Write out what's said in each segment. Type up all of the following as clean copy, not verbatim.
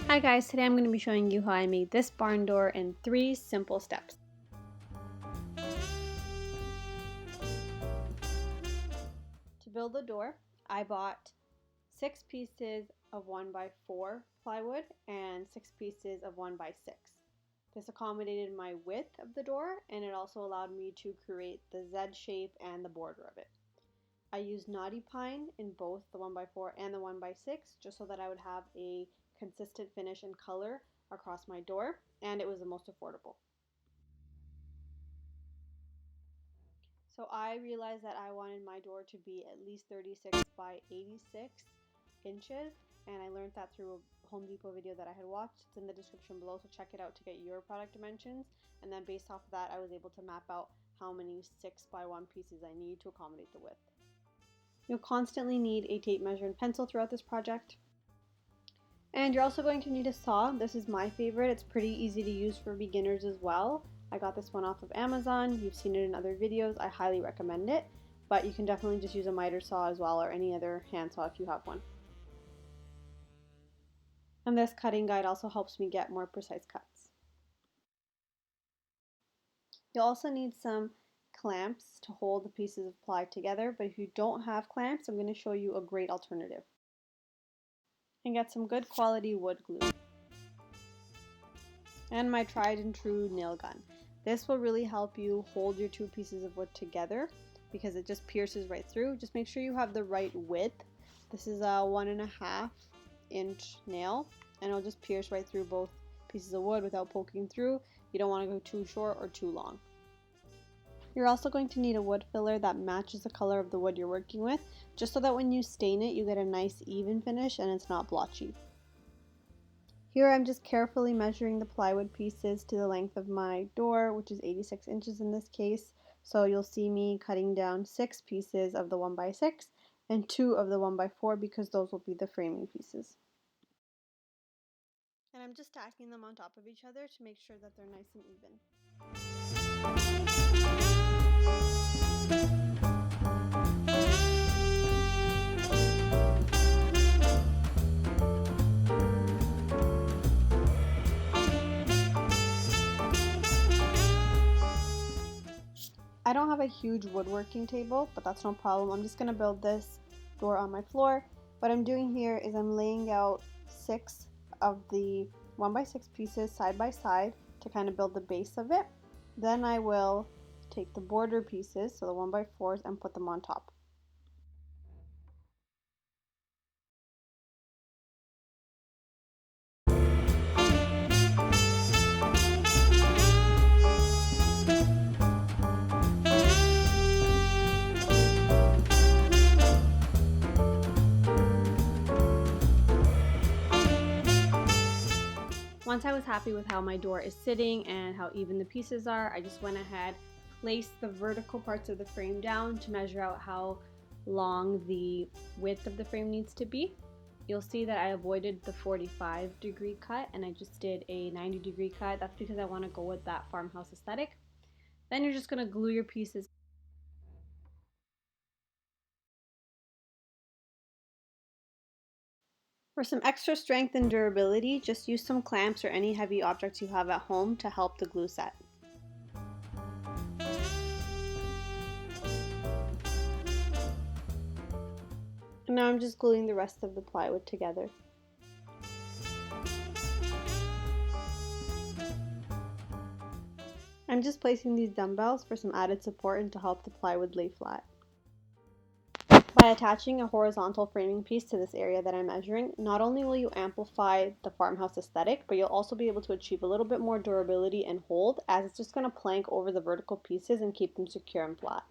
Hi guys, today I'm going to be showing you how I made this barn door in 3 simple steps. To build the door, I bought 6 pieces of 1x4 plywood and 6 pieces of 1x6. This accommodated my width of the door, and it also allowed me to create the Z shape and the border of it. I used knotty pine in both the 1x4 and the 1x6 just so that I would have a consistent finish and color across my door, and it was the most affordable. So I realized that I wanted my door to be at least 36 by 86 inches, and I learned that through a Home Depot video that I had watched. It's in the description below, so check it out to get your product dimensions, and then based off of that I was able to map out how many 6x1 pieces I need to accommodate the width. You'll constantly need a tape measure and pencil throughout this project. And you're also going to need a saw. This is my favorite. It's pretty easy to use for beginners as well. I got this one off of Amazon. You've seen it in other videos. I highly recommend it. But you can definitely just use a miter saw as well, or any other hand saw if you have one. And this cutting guide also helps me get more precise cuts. You'll also need some clamps to hold the pieces of ply together, but if you don't have clamps, I'm going to show you a great alternative. And get some good quality wood glue. And my tried and true nail gun. This will really help you hold your 2 pieces of wood together because it just pierces right through. Just make sure you have the right width. This is a 1.5 inch nail, and it'll just pierce right through both pieces of wood without poking through. You don't want to go too short or too long. You're also going to need a wood filler that matches the color of the wood you're working with, just so that when you stain it, you get a nice even finish and it's not blotchy. Here I'm just carefully measuring the plywood pieces to the length of my door, which is 86 inches in this case. So you'll see me cutting down 6 pieces of the 1x6 and 2 of the 1x4 because those will be the framing pieces. And I'm just stacking them on top of each other to make sure that they're nice and even. I don't have a huge woodworking table, but that's no problem. I'm just going to build this door on my floor. What I'm doing here is I'm laying out 6 of the 1x6 pieces side by side to kind of build the base of it. Then I will take the border pieces, so the 1x4s, and put them on top. Once I was happy with how my door is sitting and how even the pieces are, I just went ahead, placed the vertical parts of the frame down to measure out how long the width of the frame needs to be. You'll see that I avoided the 45-degree cut and I just did a 90-degree cut. That's because I want to go with that farmhouse aesthetic. Then you're just going to glue your pieces. For some extra strength and durability, just use some clamps or any heavy objects you have at home to help the glue set. And now I'm just gluing the rest of the plywood together. I'm just placing these dumbbells for some added support and to help the plywood lay flat. By attaching a horizontal framing piece to this area that I'm measuring, not only will you amplify the farmhouse aesthetic, but you'll also be able to achieve a little bit more durability and hold, as it's just going to plank over the vertical pieces and keep them secure and flat.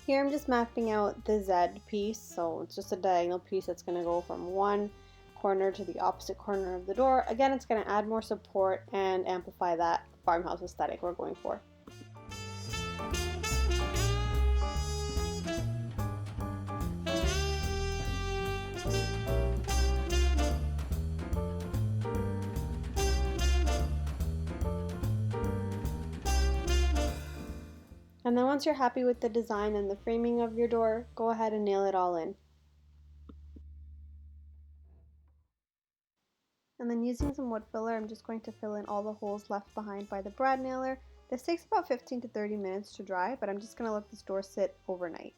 Here I'm just mapping out the Z piece, so it's just a diagonal piece that's going to go from one corner to the opposite corner of the door. Again, it's going to add more support and amplify that farmhouse aesthetic we're going for. And then once you're happy with the design and the framing of your door, go ahead and nail it all in. And then using some wood filler, I'm just going to fill in all the holes left behind by the brad nailer. This takes about 15 to 30 minutes to dry, but I'm just going to let this door sit overnight.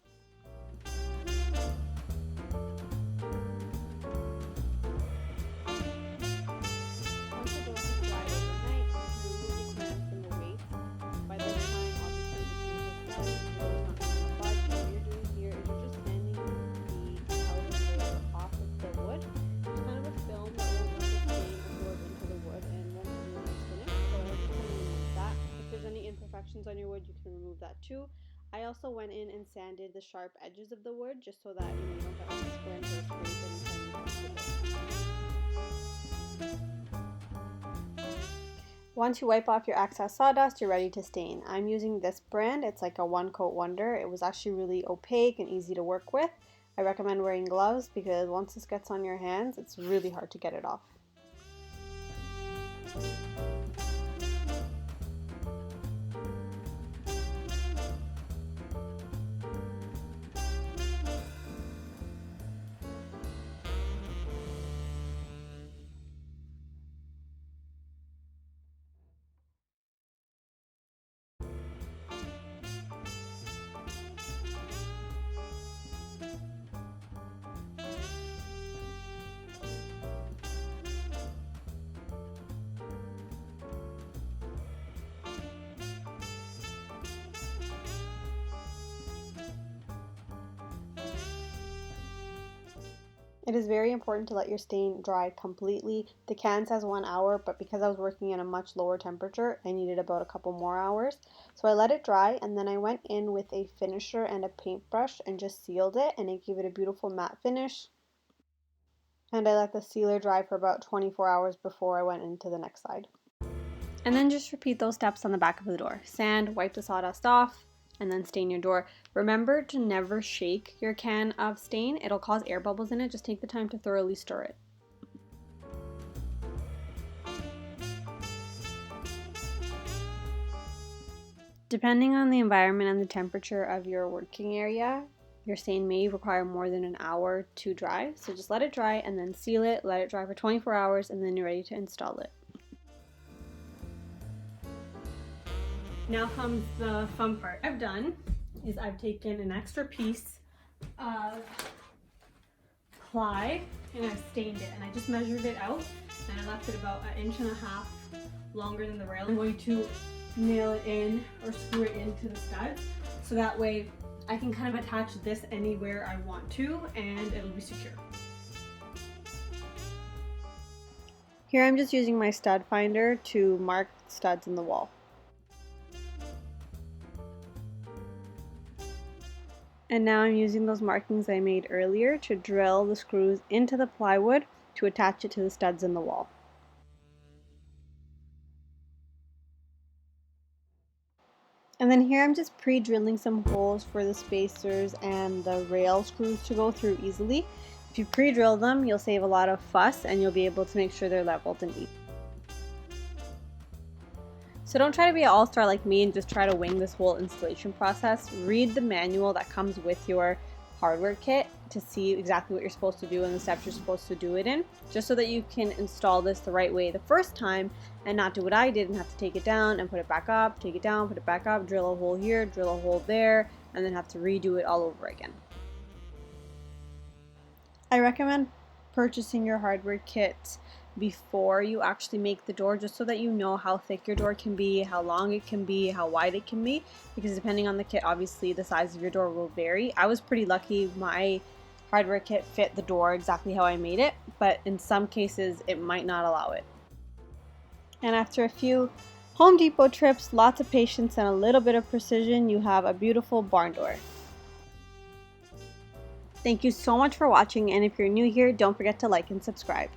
On your wood, you can remove that too. I also went in and sanded the sharp edges of the wood just so that you don't have any splint or scrape anything. Once you wipe off your excess sawdust, you're ready to stain. I'm using this brand. It's like a one coat wonder. It was actually really opaque and easy to work with. I recommend wearing gloves because once this gets on your hands, it's really hard to get it off. It is very important to let your stain dry completely. The can says 1 hour, but because I was working at a much lower temperature, I needed about a couple more hours. So I let it dry, and then I went in with a finisher and a paintbrush and just sealed it, and it gave it a beautiful matte finish. And I let the sealer dry for about 24 hours before I went into the next side. And then just repeat those steps on the back of the door. Sand, wipe the sawdust off, and then stain your door. Remember to never shake your can of stain. It'll cause air bubbles in it. Just take the time to thoroughly stir it. Depending on the environment and the temperature of your working area, your stain may require more than an hour to dry. So just let it dry and then seal it, let it dry for 24 hours, and then you're ready to install it. Now comes the fun part. I've taken an extra piece of ply and I've stained it, and I just measured it out and I left it about 1.5 inches longer than the rail. I'm going to nail it in or screw it into the studs so that way I can kind of attach this anywhere I want to and it'll be secure. Here I'm just using my stud finder to mark studs in the wall. And now I'm using those markings I made earlier to drill the screws into the plywood to attach it to the studs in the wall. And then here I'm just pre-drilling some holes for the spacers and the rail screws to go through easily. If you pre-drill them, you'll save a lot of fuss and you'll be able to make sure they're leveled and even. So don't try to be an all-star like me and just try to wing this whole installation process. Read the manual that comes with your hardware kit to see exactly what you're supposed to do and the steps you're supposed to do it in, just so that you can install this the right way the first time and not do what I did and have to take it down and put it back up, take it down, put it back up, drill a hole here, drill a hole there, and then have to redo it all over again. I recommend purchasing your hardware kit before you actually make the door, just so that you know how thick your door can be, how long it can be, how wide it can be, because depending on the kit, obviously the size of your door will vary. I was pretty lucky. My hardware kit fit the door exactly how I made it, but in some cases it might not allow it. And after a few Home Depot trips, lots of patience, and a little bit of precision, you have a beautiful barn door. Thank you so much for watching, and if you're new here, don't forget to like and subscribe.